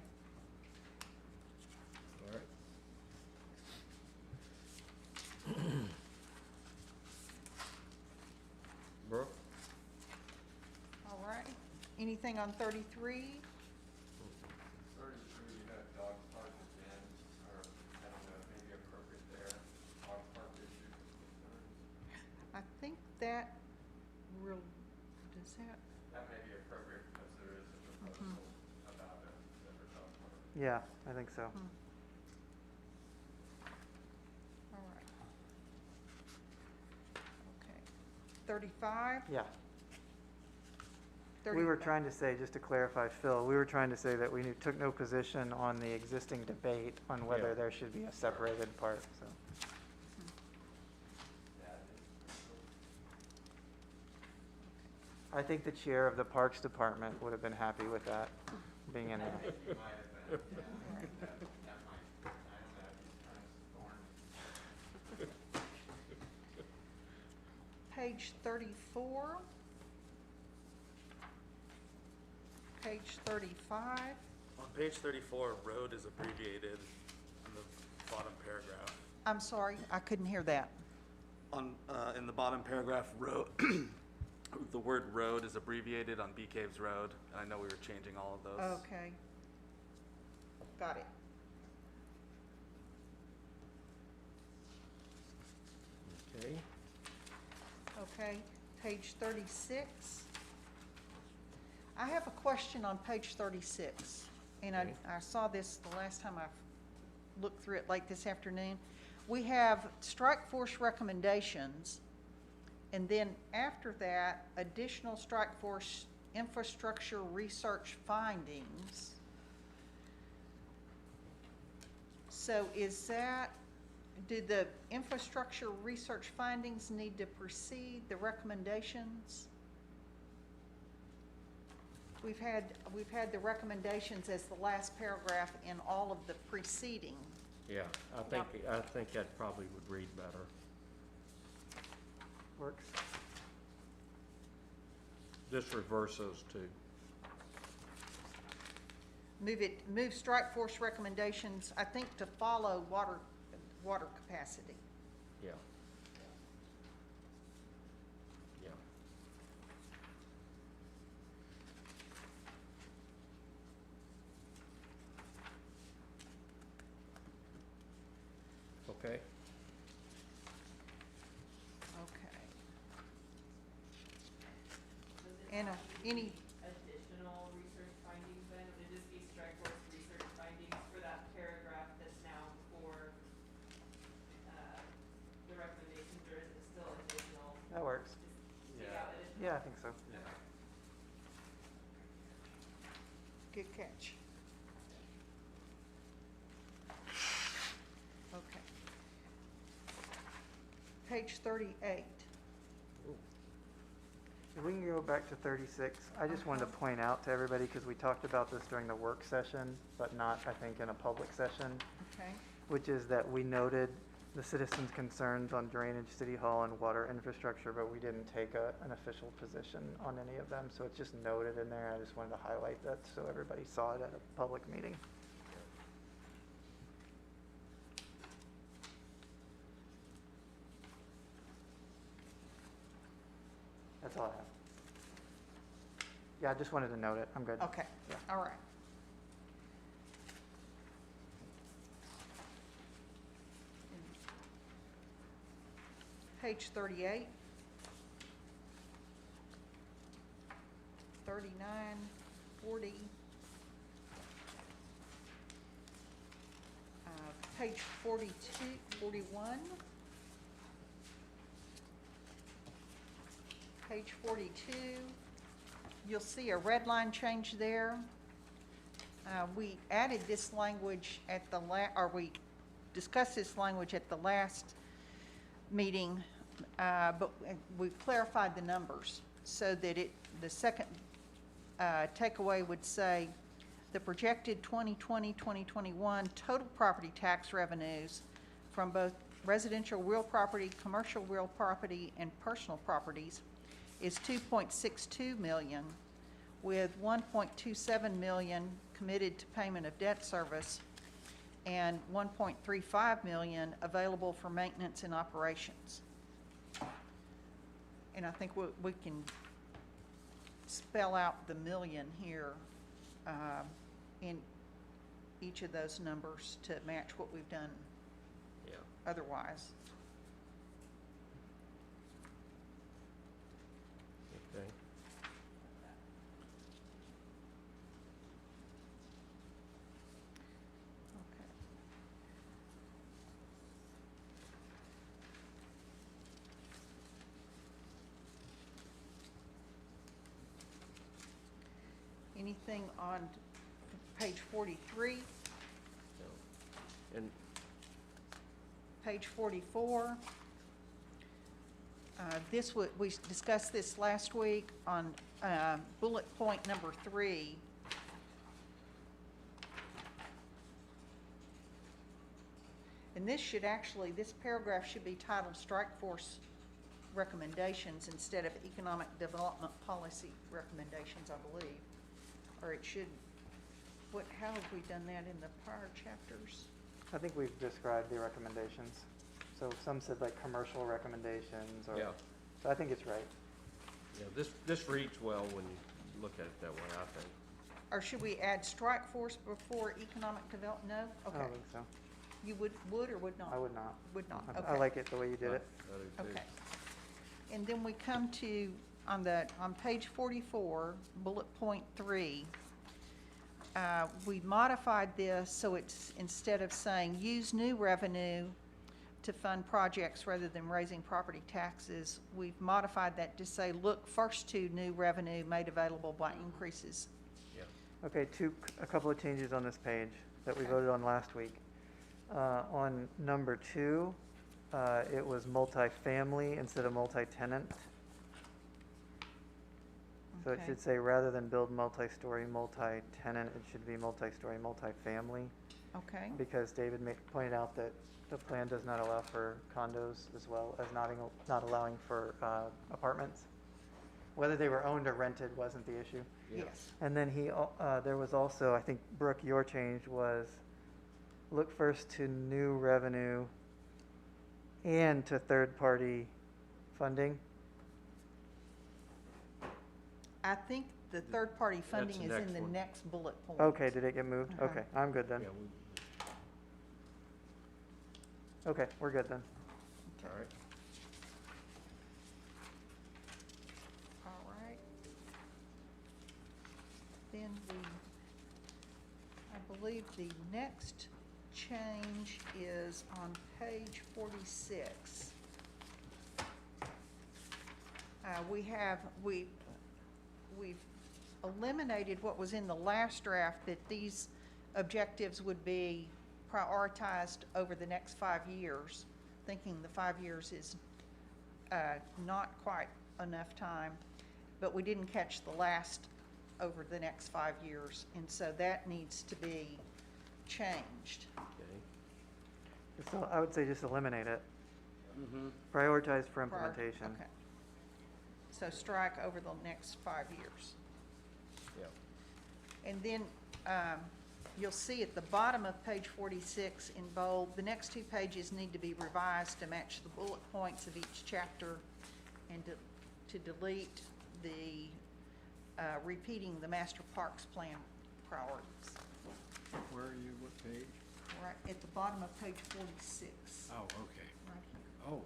All right. Brooke? All right. Anything on 33? 33, you have dog park again, or I don't know, maybe appropriate there, dog park issue concerns. I think that real, does that, That may be appropriate because there is a proposal about a separate dog park. Yeah, I think so. all right. Okay. 35? Yeah. We were 35. trying to say, just to clarify, Phil, we were trying to say that we took no position on the existing debate on whether Yeah. there should be a separated part, so. That is I think the chair of the Parks Department would have been happy with that being in there. you might have been, yeah, that might, I don't know, he's kind of thorny. Page 34. Page 35. On page 34, road is abbreviated in the bottom paragraph. I'm sorry, I couldn't hear that. In the bottom paragraph, road, the word road is abbreviated on B Caves Road, and I know we were changing all of those. Okay. Got it. Okay, Okay, page 36. I have a question on page 36, and Okay. I saw this the last time I looked through it late this afternoon. We have strike force recommendations, and then after that, additional strike force infrastructure research findings. So is that, do the infrastructure research findings need to precede the recommendations? We've had the recommendations as the last paragraph in all of the preceding. yeah, I think that probably would read better. Works. Just reverse those two. Move strike force recommendations, I think, to follow water capacity. Yeah. Yeah. Okay, Okay. Does it And, have to be any- additional research findings then? Would it just be strike force research findings for that paragraph that's now for, the recommendations, or is it still additional? That works. Just take Yeah. out additional? Yeah, I think so. Yeah. Good catch. Okay. Page 38. If we can go back to 36, I just wanted to Uh-huh. point out to everybody, because we talked about this during the work session, but not, I think, in a public session, Okay. which is that we noted the citizens' concerns on drainage, city hall, and water infrastructure, but we didn't take an official position on any of them, so it's just noted in there. I just wanted to highlight that so everybody saw it at a public meeting. That's all I have. Yeah, I just wanted to note it. I'm good. Okay, Yeah. all right. Page 38. 39, 40. Page 42, 41. Page 42. You'll see a red line change there. We added this language at or we discussed this language at the last meeting, but we clarified the numbers so that the second takeaway would say, the projected 2020-2021 total property tax revenues from both residential real property, commercial real property, and personal properties is 2.62 million, with 1.27 million committed to payment of debt service and 1.35 million available for maintenance and operations. And I think we can spell out the million here in each of those numbers to match what we've done yeah. otherwise. Okay. Okay. Anything on page 43, So, and, page 44? We discussed this last week on bullet point number 3. And this paragraph should be titled Strike Force Recommendations instead of Economic Development Policy Recommendations, I believe. Or it should, how have we done that in the prior chapters? I think we've described the recommendations. So some said like commercial recommendations or, Yeah. so I think it's right. Yeah, this reads well when you look at it that way, I think. Or should we add strike force before economic development? No? I Okay. don't think so. You would or would not? I would not. Would not, I okay. like it the way you did it. I do too. Okay. And then we come to, on page 44, bullet point 3, we modified this so it's, instead of saying use new revenue to fund projects rather than raising property taxes, we've modified that to say, look first to new revenue made available by increases. Yeah. Okay, a couple of changes on this page that we Okay. voted on last week. On number 2, it was multifamily instead of multi-tenant. So it Okay. should say rather than build multi-story, multi-tenant, it should be multi-story, multi-family. Okay? Because David pointed out that the plan does not allow for condos as well as not allowing for apartments. Whether they were owned or rented wasn't the issue. Yeah. Yes. And then there was also, I think, Brooke, your change was look first to new revenue and to third-party funding. I think the third-party funding the is next in the one. next bullet point. Okay, did it get moved? Uh-huh. Okay, I'm good then. Yeah, Okay, we're good then. all right. All right. Then I believe the next change is on page 46. We've eliminated what was in the last draft, that these objectives would be prioritized over the next 5 years, thinking the 5 years is not quite enough time, but we didn't catch the last over the next 5 years, and so that needs to be changed. Okay. So I would say just eliminate it. Mm-hmm. Prioritize for Prior- implementation. Okay. So strike over the next 5 years. Yeah. And then you'll see at the bottom of page 46 in bold, the next 2 pages need to be revised to match the bullet points of each chapter and to delete the repeating the master parks plan priorities. Where are you, what page? Right at the bottom of page 46. Oh, okay. Right here. Oh,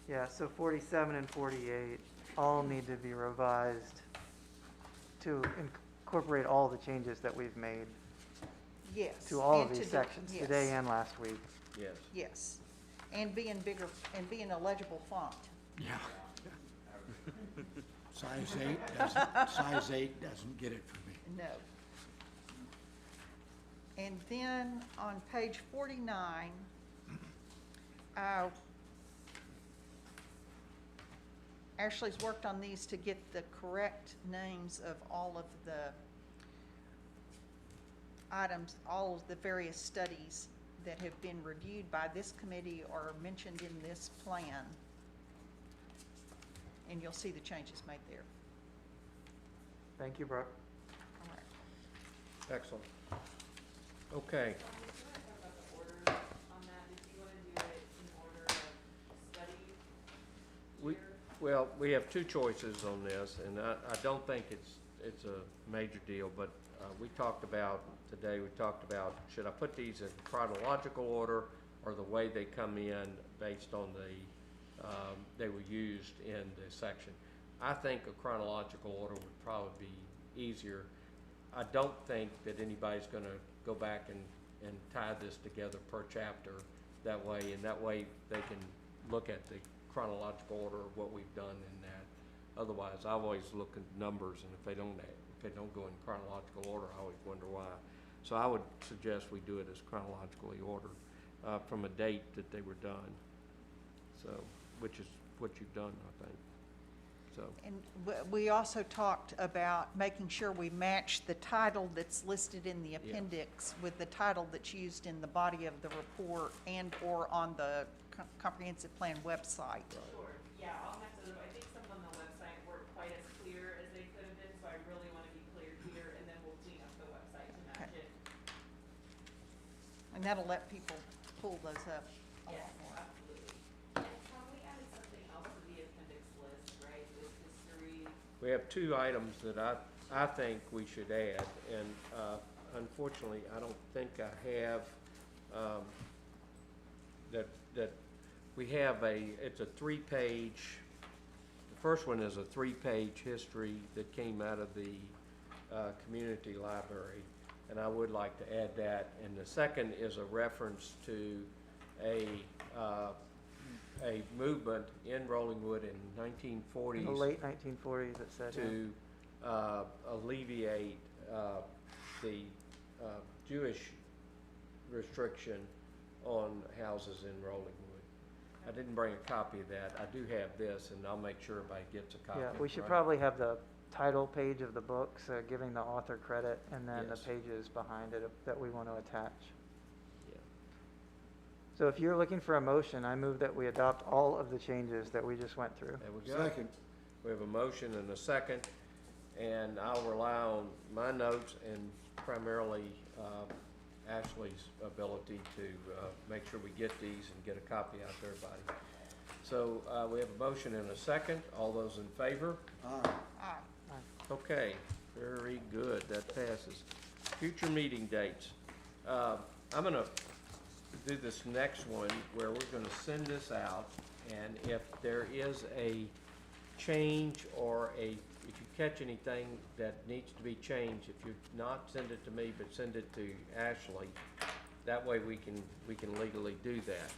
Yeah, so 47 and 48 all need to be revised to incorporate all the changes that we've made Yes. to all of and these to sections, yes, today and last week. Yes. Yes, and be in bigger, and be in a legible font. yeah. Size 8 doesn't get it for me. No. And then on page 49, Ashley's worked on these to get the correct names of all of the items, all of the various studies that have been reviewed by this committee or mentioned in this plan. And you'll see the changes made there. Thank you, Brooke. All right. Excellent. Okay. Can I talk about the order on that? Did you wanna do it in order of study We, here? well, we have 2 choices on this, and I don't think it's a major deal, but we talked about, today we talked about, should I put these in chronological order or the way they come in based on they were used in the section. I think a chronological order would probably be easier. I don't think that anybody's gonna go back and tie this together per chapter that way, and that way they can look at the chronological order of what we've done in that. Otherwise, I always look at numbers, and if they don't go in chronological order, I always wonder why. So I would suggest we do it as chronologically ordered, from a date that they were done. So, which is what you've done, I think. So, And we also talked about making sure we match the title that's listed in the appendix with the title that's used in the body of the report and/or on the comprehensive plan website. Sure, yeah, I'll have to, I think some on the website weren't quite as clear as they could have been, so I really wanna be clear here And that'll let people pull those up a Yes, lot more. absolutely. And Tom, we added something else to the appendix list, right, this history. We have two items that I think we should add, and unfortunately, I don't think I have, that we have it's a three-page, the first one is a three-page history that came out of the community library, and I would like to add that. And the second is a reference to a movement in Rollingwood in 1940s. In the late 1940s, it said. yeah. To alleviate the Jewish restriction on houses in Rollingwood. I didn't bring a copy of that. I do have this, and I'll make sure everybody gets a copy. Yeah, of we it, should right? probably have the title page of the book, so giving the author credit, and then Yes. the pages behind it that we want to attach. Yeah. So if you're looking for a motion, I move that we adopt all of the changes that we just went through. There we go. Second. We have a motion and a second, and I'll rely on my notes and primarily Ashley's ability to make sure we get these and get a copy out to everybody. So we have a motion and a second. All those in favor? Aye. Aye. Okay, very good, that passes. Future meeting dates. I'm gonna do this next one where we're gonna send this out, and if there is a change or if you catch anything that needs to be changed, if you're not, send it to me, but send it to Ashley. That way we can legally do that.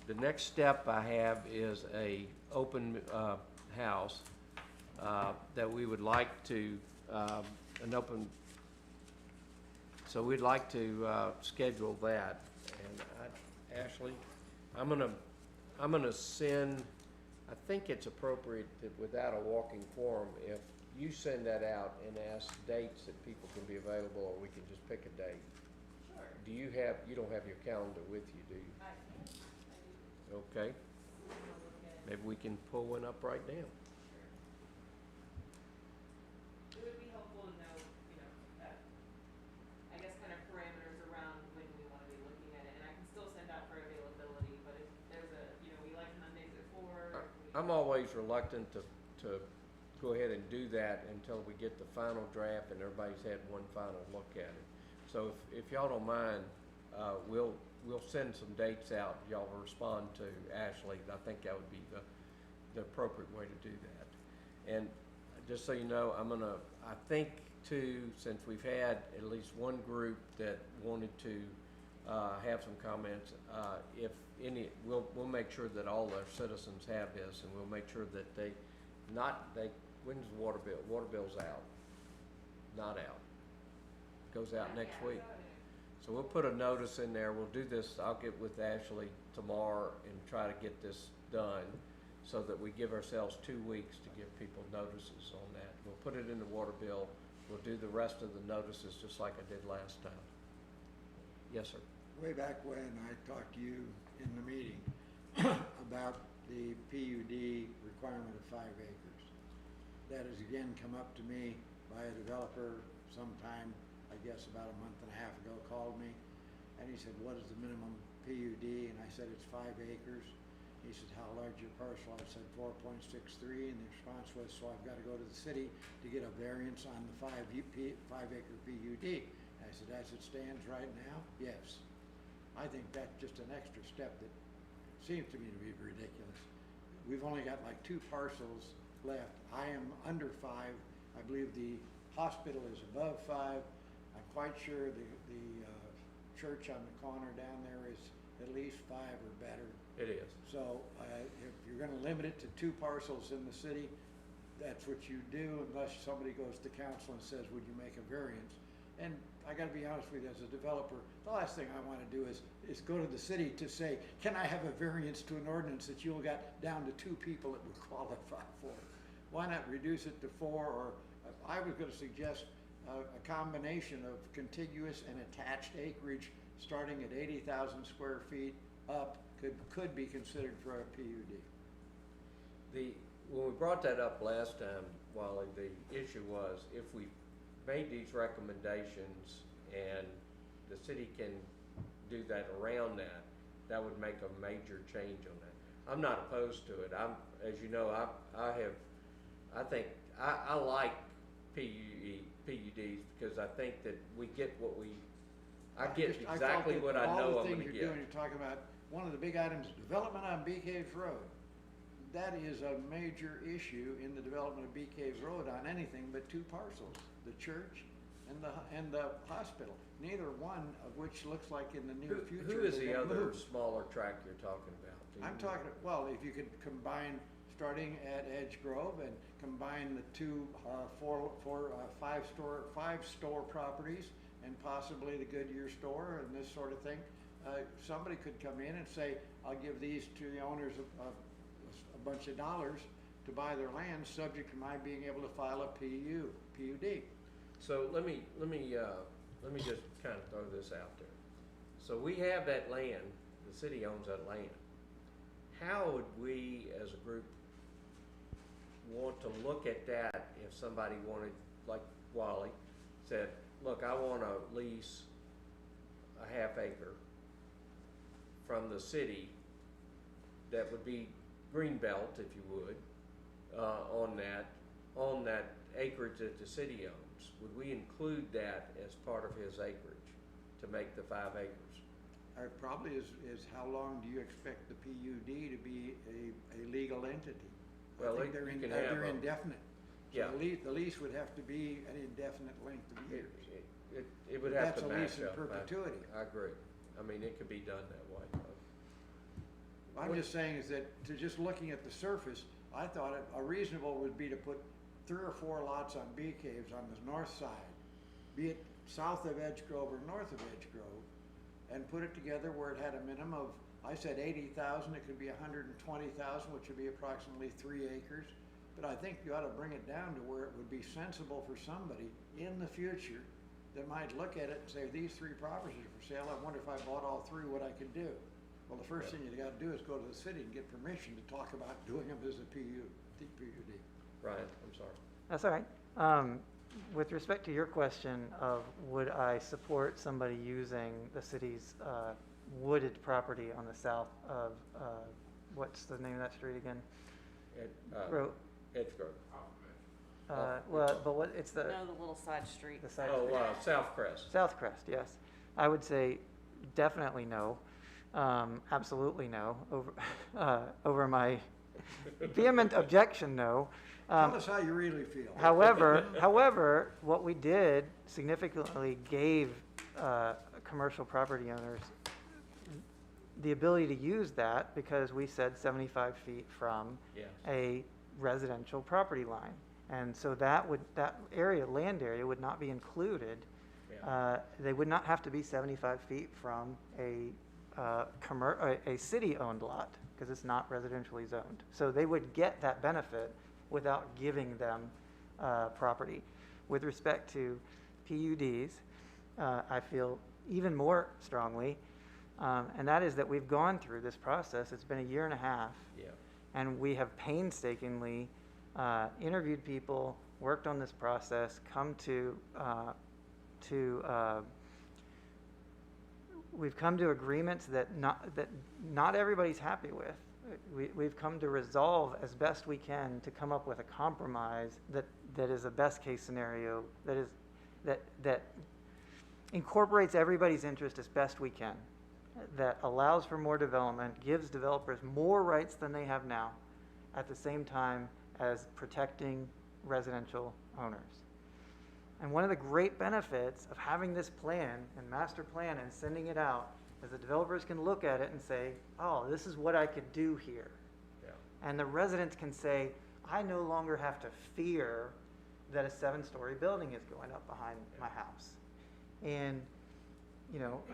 The next step I have is a open house that we would like to, so we'd like to schedule that. And Ashley, I'm gonna send, I think it's appropriate that without a walking forum, if you send that out and ask dates that people can be available, or we can just pick a date. Sure. You don't have your calendar with you, do you? I do. Okay, I'll look at it. maybe we can pull one up right now. It would be helpful to know, I guess kind of parameters around when we want to be looking at it, and I can still send out for availability, but if there's we like Mondays at 4. I'm always reluctant to go ahead and do that until we get the final draft and everybody's had one final look at it. So if y'all don't mind, we'll send some dates out. Y'all will respond to Ashley. I think that would be the appropriate way to do that. And just so you know, I think too, since we've had at least one group that wanted to have some comments, if any, we'll make sure that all our citizens have this, and we'll make sure that when's the water bill? Water bill's out. Not out. Goes out next week. So we'll put a notice in there. We'll do this. I'll get with Ashley tomorrow and try to get this done so that we give ourselves 2 weeks to give people notices on that. We'll put it in the water bill. We'll do the rest of the notices just like I did last time. Yes, sir. Way back when I talked to you in the meeting about the PUD requirement of 5 acres. That has again come up to me by a developer sometime, I guess about a month and a half ago, called me, and he said, what is the minimum PUD? And I said, it's 5 acres. He said, how large is your parcel? I said 4.63, and the response was, so I've got to go to the city to get a variance on the 5 acre PUD. And I said, as it stands right now, yes. I think that's just an extra step that seems to me to be ridiculous. We've only got like 2 parcels left. I am under 5. I believe the hospital is above 5. I'm quite sure the church on the corner down there is at least 5 or better. It is. So if you're going to limit it to 2 parcels in the city, that's what you do unless somebody goes to council and says, would you make a variance? And I got to be honest with you, as a developer, the last thing I want to do is go to the city to say, can I have a variance to an ordinance that you got down to 2 people that would qualify for it? Why not reduce it to 4? Or I was going to suggest a combination of contiguous and attached acreage starting at 80,000 square feet up could be considered for a PUD. When we brought that up last time, Wally, the issue was if we made these recommendations and the city can do that around that, that would make a major change on that. I'm not opposed to it. As you know, I like PUDs because I think that we get what I get I felt exactly that what I know I'm All the gonna things you're get. doing, you're talking about, one of the big items, development on Bee Caves Road. That is a major issue in the development of Bee Caves Road on anything but two parcels, the church and the hospital. Neither one of which looks like in the near future. Who is they're the gonna other move. smaller tract you're talking about? Do I'm you- talking, well, if you could combine, starting at Edge Grove and combine the two, five-store properties and possibly the Goodyear store and this sort of thing, somebody could come in and say, I'll give these to the owners of a bunch of dollars to buy their land, subject to my being able to file a PUD. So let me just kind of throw this out there. So we have that land, the city owns that land. How would we, as a group, want to look at that if somebody wanted, like Wally said, look, I want to lease a half acre from the city that would be greenbelt, if you would, on that acreage that the city owns. Would we include that as part of his acreage to make the 5 acres? Probably is how long do you expect the PUD to be a legal entity? Well, I think you they're can have they're a- indefinite. So Yeah. the lease would have to be an indefinite length of years. It would have to That's a lease match in up. perpetuity. I agree. I mean, it could be done that way. I'm just saying is that, to just looking at the surface, I thought a reasonable would be to put 3 or 4 lots on Bee Caves on the north side, be it south of Edge Grove or north of Edge Grove, and put it together where it had a minimum of, I said 80,000, it could be 120,000, which would be approximately 3 acres. But I think you ought to bring it down to where it would be sensible for somebody in the future that might look at it and say, these 3 properties are for sale, I wonder if I bought all 3, what I could do. Well, the first thing you gotta do is go to the city and get permission to talk about doing them as a PUD. Ryan, I'm sorry. That's all right. With respect to your question of would I support somebody using the city's wooded property on the south of, what's the name of that street again? Edge Grove. Well, but what, it's the, No, the little side street. the side. Oh, South Crest. South Crest, yes. I would say definitely no, absolutely no, over my vehement objection, no. Tell us how you really feel. However, what we did significantly gave commercial property owners the ability to use that because we said 75 feet from Yes. a residential property line. And so that land area would not be included. Yeah. They would not have to be 75 feet from a city-owned lot because it's not residentially zoned. So they would get that benefit without giving them property. With respect to PUDs, I feel even more strongly, and that is that we've gone through this process. It's been a year and a half, Yeah. and we have painstakingly interviewed people, worked on this process, we've come to agreements that not everybody's happy with. We've come to resolve as best we can to come up with a compromise that is a best case scenario, that incorporates everybody's interest as best we can, that allows for more development, gives developers more rights than they have now, at the same time as protecting residential owners. And one of the great benefits of having this plan and master plan and sending it out is the developers can look at it and say, oh, this is what I could do here. Yeah. And the residents can say, I no longer have to fear that a 7-story building is going up behind my house. And,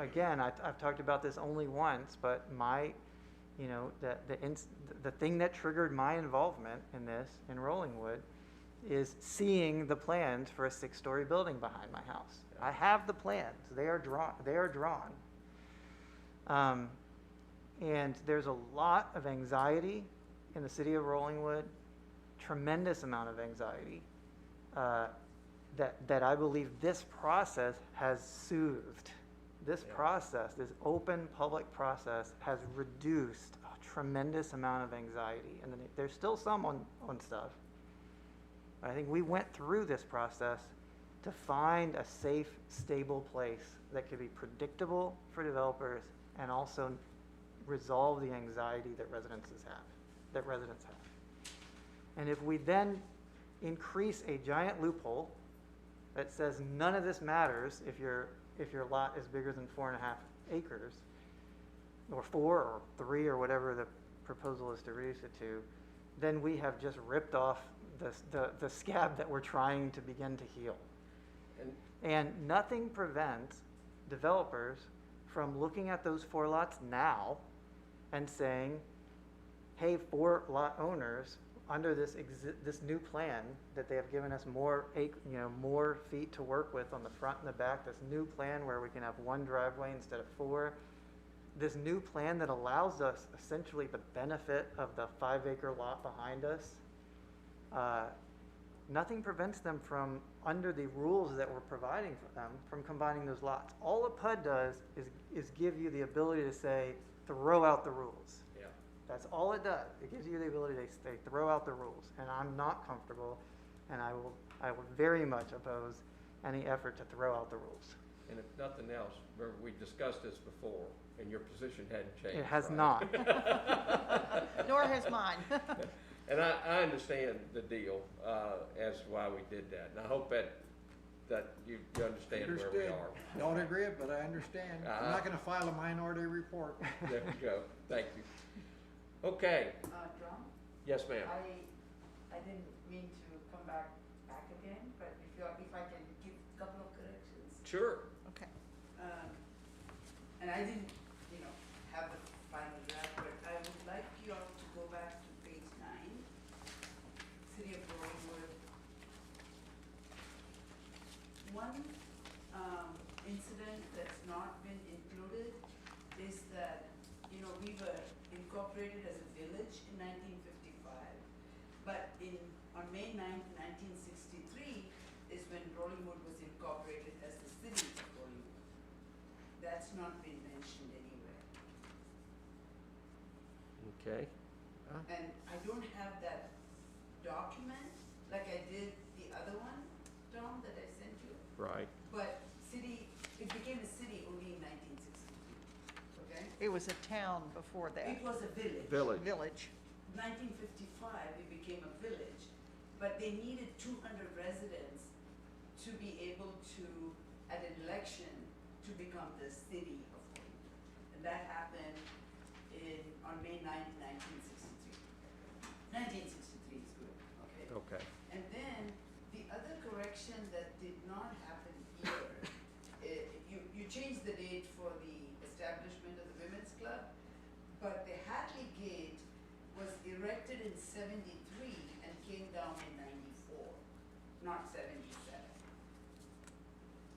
again, I've talked about this only once, but the thing that triggered my involvement in this in Rollingwood is seeing the plans for a 6-story building behind my house. I have the plans. They are drawn. And there's a lot of anxiety in the city of Rollingwood, tremendous amount of anxiety, that I believe this process has soothed this Yeah. process, this open public process has reduced a tremendous amount of anxiety. And then there's still some on stuff. But I think we went through this process to find a safe, stable place that could be predictable for developers and also resolve the anxiety that residents have. And if we then increase a giant loophole that says none of this matters if your lot is bigger than 4.5 acres, or 4 or 3 or whatever the proposal is to reduce it to, then we have just ripped off the scab that we're trying to begin to heal. And nothing prevents developers from looking at those 4 lots now and saying, hey, 4 lot owners, under this new plan that they have given us more feet to work with on the front and the back, this new plan where we can have 1 driveway instead of 4, this new plan that allows us essentially the benefit of the 5-acre lot behind us, nothing prevents them from, under the rules that we're providing for them, from combining those lots. All a PUD does is give you the ability to say, throw out the rules. Yeah. That's all it does. It gives you the ability to say, throw out the rules. And I'm not comfortable, and I will very much oppose any effort to throw out the rules. And if nothing else, remember, we discussed this before, and your position hadn't changed, It has right? not. Nor has mine. And I understand the deal, as why we did that, and I hope that you understand where we Understood. are. Don't agree, but I understand. I'm not gonna file a minority report. There we go, thank you. Okay, John, yes, ma'am. I didn't mean to come back again, but if I can give a couple of corrections. Sure. Okay. And I didn't, have the final draft, but I would like you all to go back to page 9, City of Rosewood. One incident that's not been included is that, we were incorporated as a village in 1955, but on May 9th, 1963 is when Rollingwood was incorporated as the city of Rollingwood. That's not been mentioned anywhere. Okay, And I don't have that document like I did the other one, Tom, that I sent you. right, But it became a city only in 1963, okay? It was a town before that. It was a village. Village. 1955, it became a village, but they needed 200 residents to be able to, at an election, to become the city of Rollingwood. And that happened on May 9th, 1963. 1963 is good, okay? okay. And then the other correction that did not happen here, you changed the date for the establishment of the Women's Club, but the Hadley Gate was erected in 73 and came down in 94, not 77.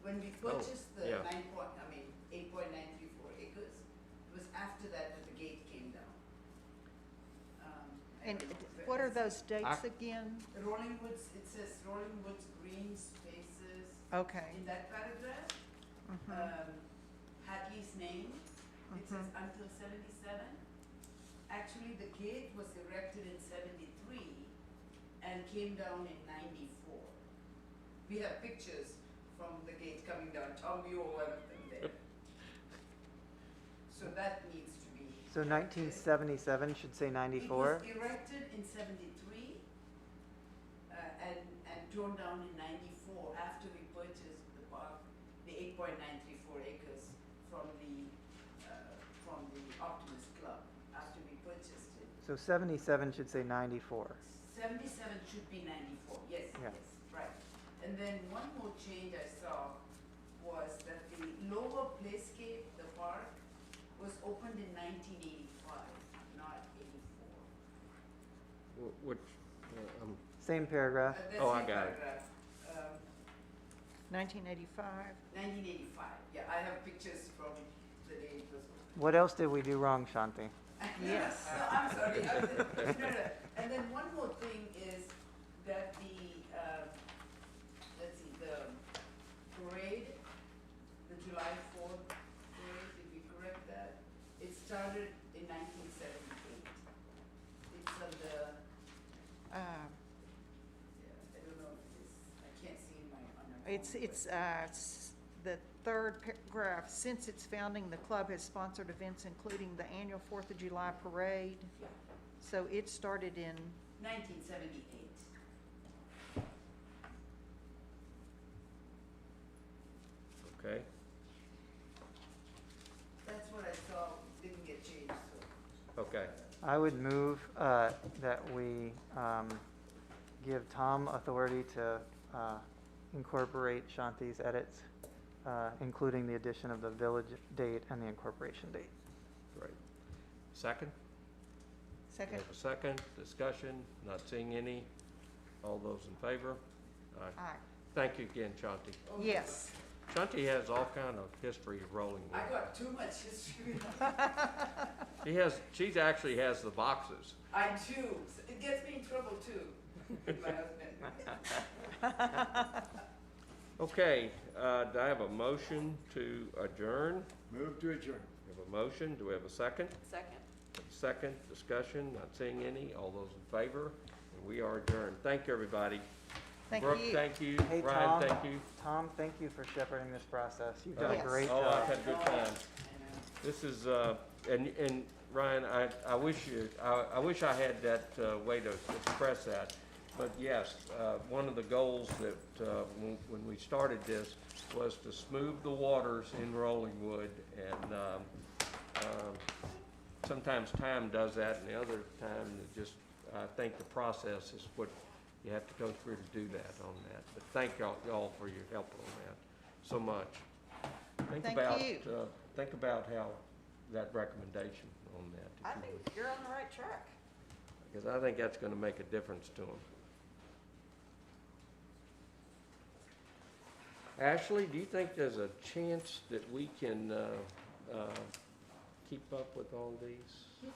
When we purchased the yeah. 8.934 acres, it was after that the gate came down. I And don't know if what are that's- those dates again? Rollingwoods, it says Rollingwoods green spaces Okay. in that paragraph. Hadley's name, it says until 77. Actually, the gate was erected in 73 and came down in 94. We have pictures from the gate coming down. Tom, you were one of them there. So that needs to be. So 1977 should say 94? It was erected in 73 and torn down in 94 after we purchased the park, the 8.934 acres from the Optimist Club, after we purchased it. So 77 should say 94. 77 should be 94, yes, Yeah. yes, right. And then one more change I saw was that the lower playscape, the park, was opened in 1985, not 84. Which, Same paragraph. That's Oh, I the got it. paragraph. 1985. 1985, yeah, I have pictures from the day it was opened. What else did we do wrong, Shanti? Yes. No, I'm sorry. No. And then one more thing is that let's see, the parade, the July 4th started in 1978. It's on the, Uh, yeah, I don't know if it is, I can't see in my, on my phone. It's the third paragraph. Since its founding, the club has sponsored events including the annual 4th of July parade. Yeah, So it started in, 1978. Okay, That's what I saw, didn't get changed, so. okay. I would move that we give Tom authority to incorporate Shanti's edits, including the addition of the village date and the incorporation date. Great. Second? We second, have a second, discussion, not seeing any. All those in favor? Aye. aye, Thank you again, Shanti. yes. Shanti has all kind of history of rolling I wood. got too much history. She actually has the boxes. I do, it gets me in trouble too, with my husband. Okay, do I have a motion to adjourn? Move to adjourn. We have a motion, do we have a second? Second. Second, discussion, not seeing any. All those in favor? And we are adjourned. Thank you, everybody. Thank Brooke, you. thank you. Hey, Ryan, Tom. thank you. Tom, thank you for shepherding this process. You've done a Yes. great Oh, I've job. had a good time. This is, and Ryan, I wish I had that way to express that. But yes, one of the goals that, when we started this was to smooth the waters in Rollingwood. And, sometimes time does that and the other time it just, I think the process is what you have to go through to do that on that. But thank y'all for your help on that so much. Thank you. Think about how that recommendation on that. if I you think would. you're on the right track. Because I think that's gonna make a difference to them. Ashley, do you think there's a chance that we can, keep up with all these?